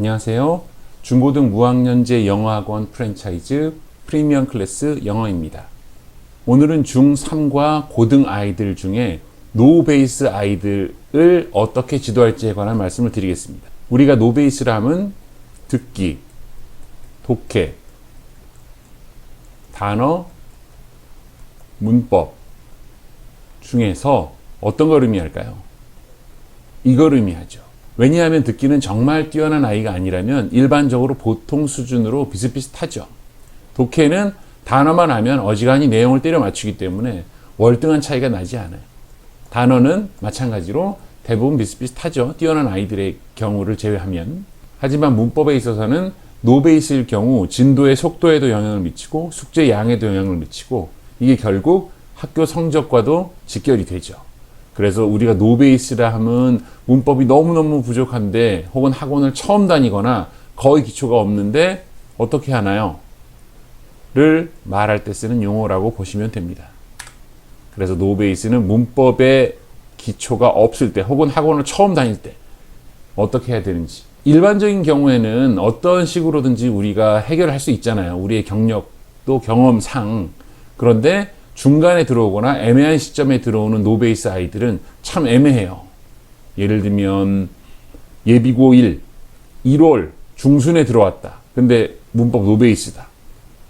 안녕하세요. 중고등 무학년제 영어학원 프랜차이즈 프리미엄 클래스 영어입니다. 오늘은 중3과 고등 아이들 중에 노베이스 아이들을 어떻게 지도할지에 관한 말씀을 드리겠습니다. 우리가 노베이스라 하면 듣기, 독해, 단어, 문법 중에서 어떤 걸 의미할까요? 이걸 의미하죠. 왜냐하면 듣기는 정말 뛰어난 아이가 아니라면 일반적으로 보통 수준으로 비슷비슷하죠. 독해는 단어만 하면 어지간히 내용을 때려 맞추기 때문에 월등한 차이가 나지 않아요. 단어는 마찬가지로 대부분 비슷비슷하죠. 뛰어난 아이들의 경우를 제외하면. 하지만 문법에 있어서는 노베이스일 경우 진도의 속도에도 영향을 미치고 숙제 양에도 영향을 미치고 이게 결국 학교 성적과도 직결이 되죠. 그래서 우리가 노베이스라 하면 문법이 너무너무 부족한데 혹은 학원을 처음 다니거나 거의 기초가 없는데 어떻게 하나요? 를 말할 때 쓰는 용어라고 보시면 됩니다. 그래서 노베이스는 문법의 기초가 없을 때 혹은 학원을 처음 다닐 때 어떻게 해야 되는지 일반적인 경우에는 어떤 식으로든지 우리가 해결할 수 있잖아요. 우리의 경력도 경험상. 그런데 중간에 들어오거나 애매한 시점에 들어오는 노베이스 아이들은 참 애매해요. 예를 들면 예비고 1월 중순에 들어왔다. 근데 문법 노베이스다.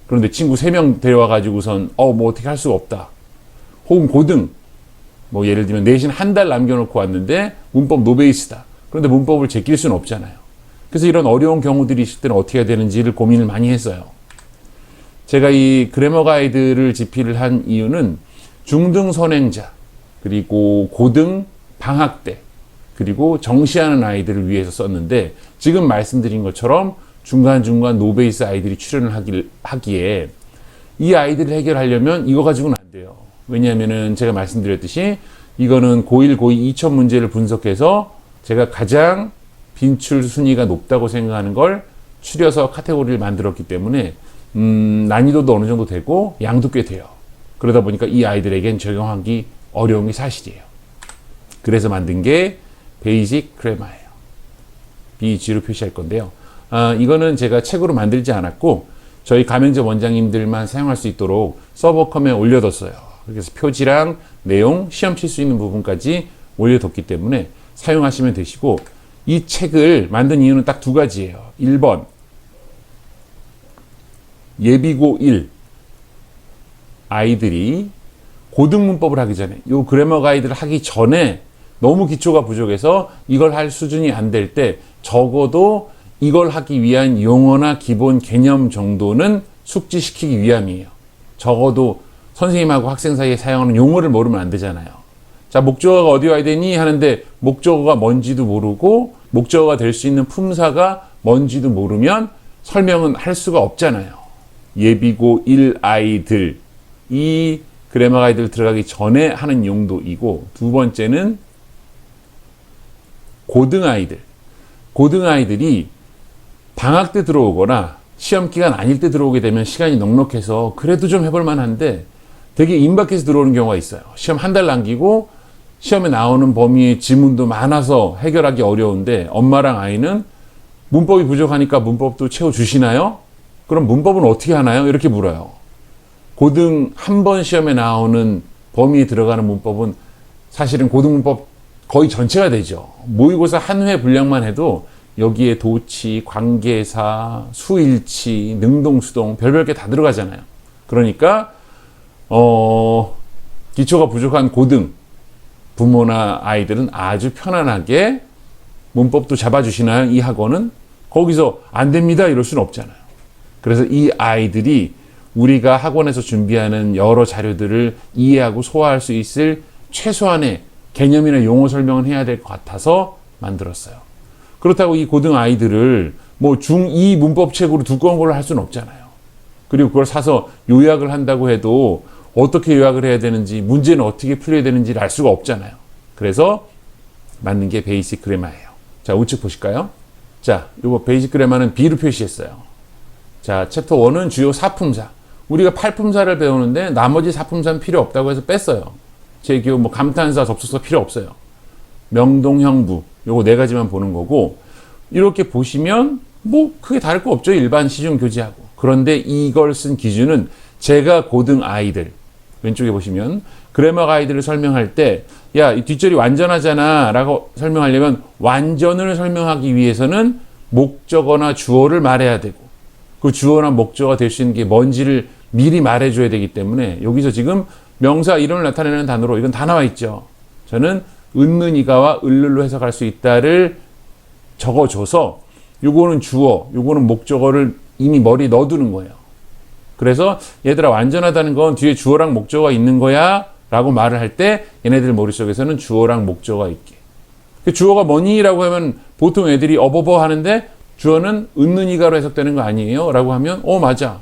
그런데 친구 3명 데려와가지고선 뭐 어떻게 할 수가 없다. 혹은 고등 예를 들면 내신 한 달 남겨놓고 왔는데 문법 노베이스다. 그런데 문법을 제낄 수는 없잖아요. 그래서 이런 어려운 경우들이 있을 때는 어떻게 해야 되는지를 고민을 많이 했어요. 제가 이 그래머 가이드를 집필을 한 이유는 중등 선행자, 그리고 고등 방학 때, 그리고 정시하는 아이들을 위해서 썼는데 지금 말씀드린 것처럼 중간중간 노베이스 아이들이 출연을 하기에 이 아이들을 해결하려면 이거 가지고는 안 돼요. 왜냐하면은 제가 말씀드렸듯이 이거는 고1, 고2, 2천 문제를 분석해서 제가 가장 빈출 순위가 높다고 생각하는 걸 추려서 카테고리를 만들었기 때문에 난이도도 어느 정도 되고 양도 꽤 돼요. 그러다 보니까 이 아이들에겐 적용하기 어려운 게 사실이에요. 그래서 만든 게 베이직 그래머예요. BG로 표시할 건데요. 이거는 제가 책으로 만들지 않았고 저희 가맹점 원장님들만 사용할 수 있도록 서버컴에 올려뒀어요. 그래서 표지랑 내용, 시험 칠 수 있는 부분까지 올려뒀기 때문에 사용하시면 되시고 이 책을 만든 이유는 딱 두 가지예요. 1번 예비고 1 아이들이 고등 문법을 하기 전에 이 그래머 가이드를 하기 전에 너무 기초가 부족해서 이걸 할 수준이 안 될 때 적어도 이걸 하기 위한 용어나 기본 개념 정도는 숙지시키기 위함이에요. 적어도 선생님하고 학생 사이에 사용하는 용어를 모르면 안 되잖아요. 자, 목적어가 어디 와야 되니? 하는데 목적어가 뭔지도 모르고 목적어가 될 수 있는 품사가 뭔지도 모르면 설명은 할 수가 없잖아요. 예비고 1 아이들, 이 그래머 가이드를 들어가기 전에 하는 용도이고 두 번째는 고등 아이들. 고등 아이들이 방학 때 들어오거나 시험 기간 아닐 때 들어오게 되면 시간이 넉넉해서 그래도 좀 해볼 만한데 되게 임박해서 들어오는 경우가 있어요. 시험 한 달 남기고 시험에 나오는 범위의 지문도 많아서 해결하기 어려운데 엄마랑 아이는 문법이 부족하니까 문법도 채워주시나요? 그럼 문법은 어떻게 하나요? 이렇게 물어요. 고등 한 번 시험에 나오는 범위에 들어가는 문법은 사실은 고등 문법 거의 전체가 되죠. 모의고사 한 회 분량만 해도 여기에 도치, 관계사, 수일치, 능동수동 별별 게 다 들어가잖아요. 그러니까 기초가 부족한 고등 부모나 아이들은 아주 편안하게 문법도 잡아주시나요? 이 학원은 거기서 안 됩니다 이럴 수는 없잖아요. 그래서 이 아이들이 우리가 학원에서 준비하는 여러 자료들을 이해하고 소화할 수 있을 최소한의 개념이나 용어 설명을 해야 될 것 같아서 만들었어요. 그렇다고 이 고등 아이들을 중2 문법책으로 두꺼운 걸로 할 수는 없잖아요. 그리고 그걸 사서 요약을 한다고 해도 어떻게 요약을 해야 되는지 문제는 어떻게 풀려야 되는지를 알 수가 없잖아요. 그래서 만든 게 베이직 그래머예요. 자, 우측 보실까요? 자, 요거 베이직 그래머는 B로 표시했어요. 자, 챕터 1은 주요 4품사. 우리가 8품사를 배우는데 나머지 4품사는 필요 없다고 해서 뺐어요. 제 기억 감탄사, 접속사 필요 없어요. 명동, 형부 요거 4가지만 보는 거고 이렇게 보시면 뭐 크게 다를 거 없죠. 일반 시중 교재하고. 그런데 이걸 쓴 기준은 제가 고등 아이들, 왼쪽에 보시면 그래머 아이들을 설명할 때 야, 이 뒷절이 완전하잖아 라고 설명하려면 완전을 설명하기 위해서는 목적어나 주어를 말해야 되고 그 주어나 목적어가 될 수 있는 게 뭔지를 미리 말해줘야 되기 때문에 여기서 지금 명사 이름을 나타내는 단어로 이건 다 나와 있죠. 저는 은는이가와 을를로 해석할 수 있다를 적어줘서 요거는 주어, 요거는 목적어를 이미 머리에 넣어두는 거예요. 그래서 얘들아 완전하다는 건 뒤에 주어랑 목적어가 있는 거야 라고 말을 할 때 얘네들 머릿속에서는 주어랑 목적어가 있게. 그 주어가 뭐니? 라고 하면 보통 애들이 어버버 하는데 주어는 은는이가로 해석되는 거 아니에요? 라고 하면 맞아.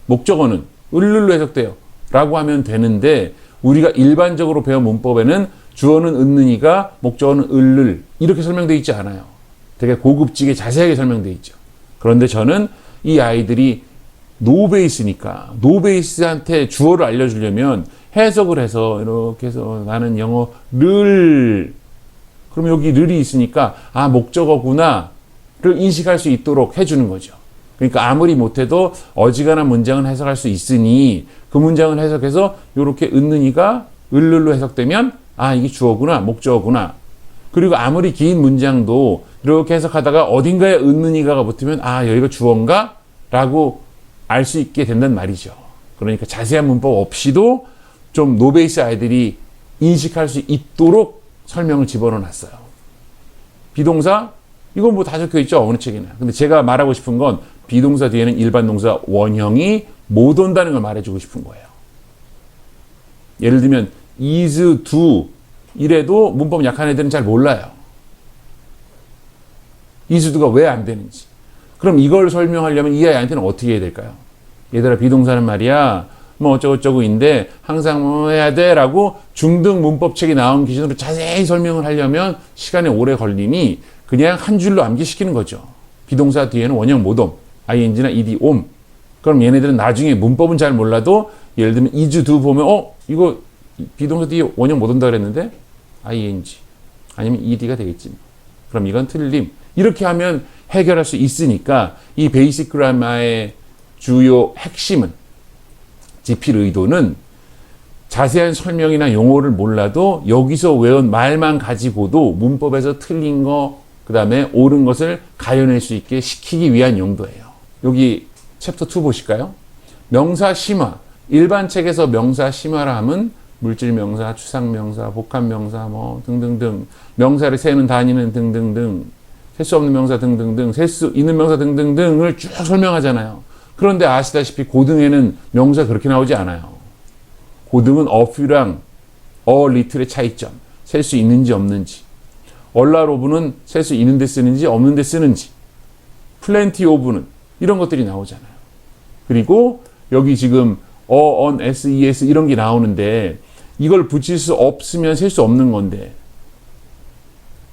목적어는 을를로 해석돼요. 라고 하면 되는데 우리가 일반적으로 배운 문법에는 주어는 은는이가, 목적어는 을를 이렇게 설명되어 있지 않아요. 되게 고급지게 자세하게 설명되어 있죠. 그런데 저는 이 아이들이 노베이스니까 노베이스한테 주어를 알려주려면 해석을 해서 이렇게 해서 나는 영어를 그럼 여기 를이 있으니까 목적어구나를 인식할 수 있도록 해주는 거죠. 그러니까 아무리 못해도 어지간한 문장은 해석할 수 있으니 그 문장을 해석해서 이렇게 은는이가 을를로 해석되면 이게 주어구나 목적어구나. 그리고 아무리 긴 문장도 이렇게 해석하다가 어딘가에 은는이가가 붙으면 여기가 주어인가? 라고 알 수 있게 된단 말이죠. 그러니까 자세한 문법 없이도 좀 노베이스 아이들이 인식할 수 있도록 설명을 집어넣어놨어요. 비동사? 이건 뭐 다 적혀 있죠. 어느 책이나. 근데 제가 말하고 싶은 건 비동사 뒤에는 일반 동사 원형이 못 온다는 걸 말해주고 싶은 거예요. 예를 들면 is, do 이래도 문법 약한 애들은 잘 몰라요. is, do가 왜 안 되는지. 그럼 이걸 설명하려면 이 아이한테는 어떻게 해야 될까요? 얘들아 비동사는 말이야 뭐 어쩌고저쩌고인데 항상 뭐 해야 돼 라고 중등 문법책이 나온 기준으로 자세히 설명을 하려면 시간이 오래 걸리니 그냥 한 줄로 암기시키는 거죠. 비동사 뒤에는 원형 못 옴, ing나 ed 옴. 그럼 얘네들은 나중에 문법은 잘 몰라도 예를 들면 is, do 보면 이거 비동사 뒤에 원형 못 온다 그랬는데 ing 아니면 ed가 되겠지. 그럼 이건 틀림. 이렇게 하면 해결할 수 있으니까 이 베이직 그라마의 주요 핵심은 지필 의도는 자세한 설명이나 용어를 몰라도 여기서 외운 말만 가지고도 문법에서 틀린 거 그다음에 옳은 것을 가려낼 수 있게 시키기 위한 용도예요. 여기 챕터 2 보실까요? 명사 심화. 일반 책에서 명사 심화라 하면 물질 명사, 추상 명사, 복합 명사 뭐 등등등 명사를 세는 단위는 등등등 셀 수 없는 명사 등등등 셀 수 있는 명사 등등등을 쭉 설명하잖아요. 그런데 아시다시피 고등에는 명사 그렇게 나오지 않아요. 고등은 a few랑 a little의 차이점, 셀 수 있는지 없는지, 얼라 of는 셀 수 있는데 쓰는지 없는데 쓰는지, plenty of는 이런 것들이 나오잖아요. 그리고 여기 지금 on, ses 이런 게 나오는데 이걸 붙일 수 없으면 셀 수 없는 건데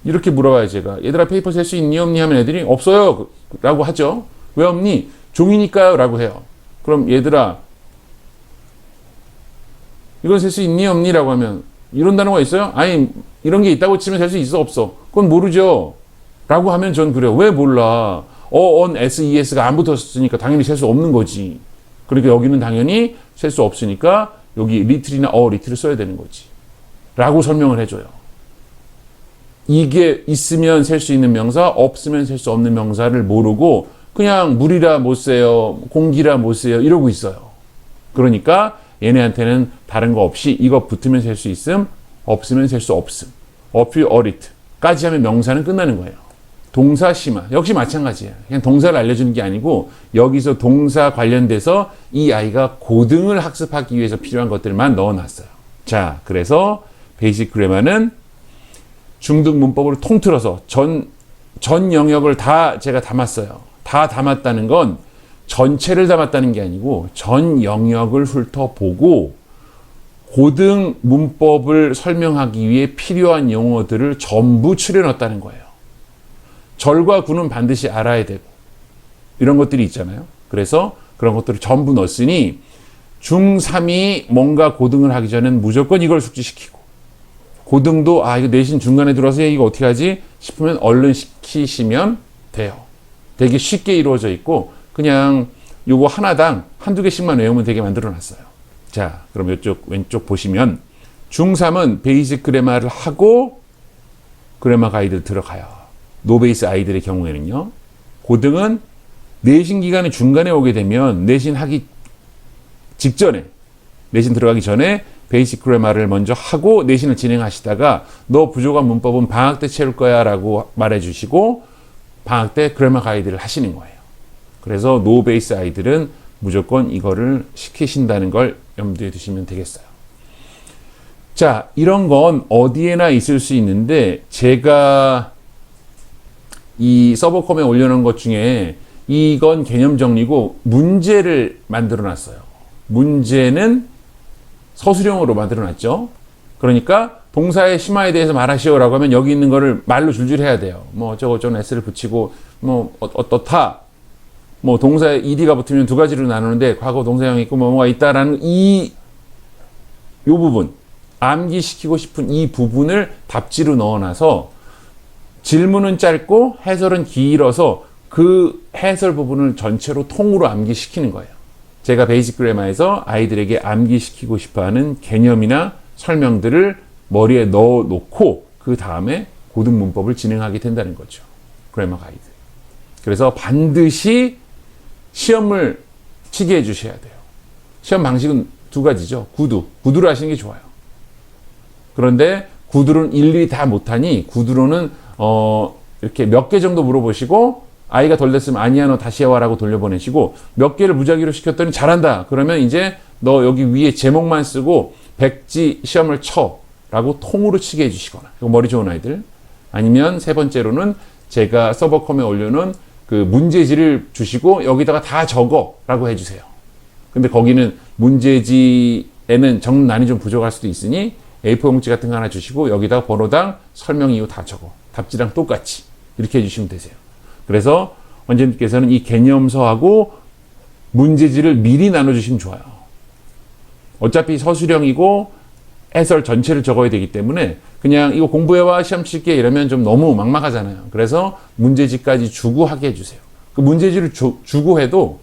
이렇게 물어봐요. 제가 얘들아 페이퍼 셀 수 있니 없니 하면 애들이 없어요 라고 하죠. 왜 없니? 종이니까요 라고 해요. 그럼 얘들아 이건 셀 수 있니 없니 라고 하면 이런 단어가 있어요? 아니 이런 게 있다고 치면 셀 수 있어 없어? 그건 모르죠 라고 하면 전 그래요. 왜 몰라? on, SES가 안 붙었으니까 당연히 셀 수 없는 거지. 그러니까 여기는 당연히 셀 수 없으니까 여기 little이나 little을 써야 되는 거지 라고 설명을 해줘요. 이게 있으면 셀 수 있는 명사, 없으면 셀 수 없는 명사를 모르고 그냥 물이라 못 세요, 공기라 못 세요 이러고 있어요. 그러니까 얘네한테는 다른 거 없이 이거 붙으면 셀 수 있음, 없으면 셀 수 없음. a few, a little까지 하면 명사는 끝나는 거예요. 동사 심화 역시 마찬가지예요. 그냥 동사를 알려주는 게 아니고 여기서 동사 관련돼서 이 아이가 고등을 학습하기 위해서 필요한 것들만 넣어놨어요. 자, 그래서 베이직 그래머는 중등 문법을 통틀어서 전 영역을 다 제가 담았어요. 다 담았다는 건 전체를 담았다는 게 아니고 전 영역을 훑어보고 고등 문법을 설명하기 위해 필요한 용어들을 전부 추려넣었다는 거예요. 절과 구는 반드시 알아야 되고 이런 것들이 있잖아요. 그래서 그런 것들을 전부 넣었으니 중3이 뭔가 고등을 하기 전엔 무조건 이걸 숙지시키고 고등도 이거 내신 중간에 들어와서 이거 어떻게 하지 싶으면 얼른 시키시면 돼요. 되게 쉽게 이루어져 있고 그냥 요거 하나당 한두 개씩만 외우면 되게 만들어 놨어요. 자, 그럼 이쪽 왼쪽 보시면 중3은 베이직 그래마를 하고 그래마 가이드를 들어가요. 노베이스 아이들의 경우에는요. 고등은 내신 기간의 중간에 오게 되면 내신 하기 직전에, 내신 들어가기 전에 베이직 그래마를 먼저 하고 내신을 진행하시다가 너 부족한 문법은 방학 때 채울 거야 라고 말해주시고 방학 때 그래마 가이드를 하시는 거예요. 그래서 노베이스 아이들은 무조건 이거를 시키신다는 걸 염두에 두시면 되겠어요. 자, 이런 건 어디에나 있을 수 있는데 제가 이 서버컴에 올려놓은 것 중에 이건 개념 정리고 문제를 만들어 놨어요. 문제는 서술형으로 만들어 놨죠. 그러니까 동사의 심화에 대해서 말하시오라고 하면 여기 있는 거를 말로 줄줄 해야 돼요. 뭐 어쩌고저쩌고 s를 붙이고 뭐 어떻다. 뭐 동사에 ed가 붙으면 두 가지로 나누는데 과거 동사형이 있고 뭐가 있다라는 요 부분 암기시키고 싶은 이 부분을 답지로 넣어놔서 질문은 짧고 해설은 길어서 그 해설 부분을 전체로 통으로 암기시키는 거예요. 제가 베이직 그래마에서 아이들에게 암기시키고 싶어하는 개념이나 설명들을 머리에 넣어놓고 그 다음에 고등 문법을 진행하게 된다는 거죠. 그래마 가이드. 그래서 반드시 시험을 치게 해주셔야 돼요. 시험 방식은 두 가지죠. 구두로 하시는 게 좋아요. 그런데 구두로는 일일이 다 못하니 구두로는 이렇게 몇 개 정도 물어보시고 아이가 덜 됐으면 아니야 너 다시 해와라고 돌려보내시고 몇 개를 무작위로 시켰더니 잘한다. 그러면 이제 너 여기 위에 제목만 쓰고 백지 시험을 쳐 라고 통으로 치게 해주시거나 이거 머리 좋은 아이들 아니면 세 번째로는 제가 서버컴에 올려놓은 그 문제지를 주시고 여기다가 다 적어 라고 해주세요. 근데 거기는 문제지에는 정난이 좀 부족할 수도 있으니 A4 용지 같은 거 하나 주시고 여기다가 번호당 설명 이후 다 적어. 답지랑 똑같이 이렇게 해주시면 되세요. 그래서 원장님께서는 이 개념서하고 문제지를 미리 나눠주시면 좋아요. 어차피 서술형이고 해설 전체를 적어야 되기 때문에 그냥 이거 공부해와 시험 칠게 이러면 좀 너무 막막하잖아요. 그래서 문제지까지 주고 하게 해주세요. 그 문제지를 주고 해도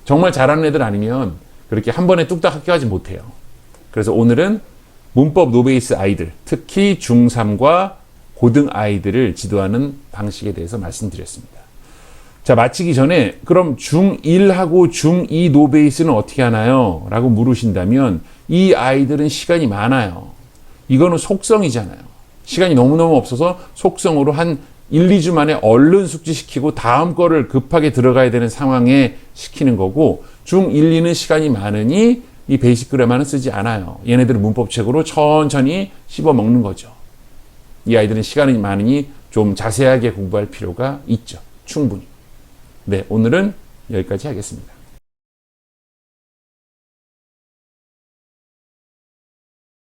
정말 잘하는 애들 아니면 그렇게 한 번에 뚝딱 합격하지 못해요. 그래서 오늘은 문법 노베이스 아이들, 특히 중3과 고등 아이들을 지도하는 방식에 대해서 말씀드렸습니다. 자, 마치기 전에 그럼 중1하고 중2 노베이스는 어떻게 하나요? 라고 물으신다면 이 아이들은 시간이 많아요. 이거는 속성이잖아요. 시간이 너무너무 없어서 속성으로 한 1, 2주 만에 얼른 숙지시키고 다음 거를 급하게 들어가야 되는 상황에 시키는 거고 중1, 2는 시간이 많으니 이 베이직 그래마는 쓰지 않아요. 얘네들은 문법책으로 천천히 씹어 먹는 거죠. 이 아이들은 시간이 많으니 좀 자세하게 공부할 필요가 있죠. 충분히. 네, 오늘은 여기까지 하겠습니다.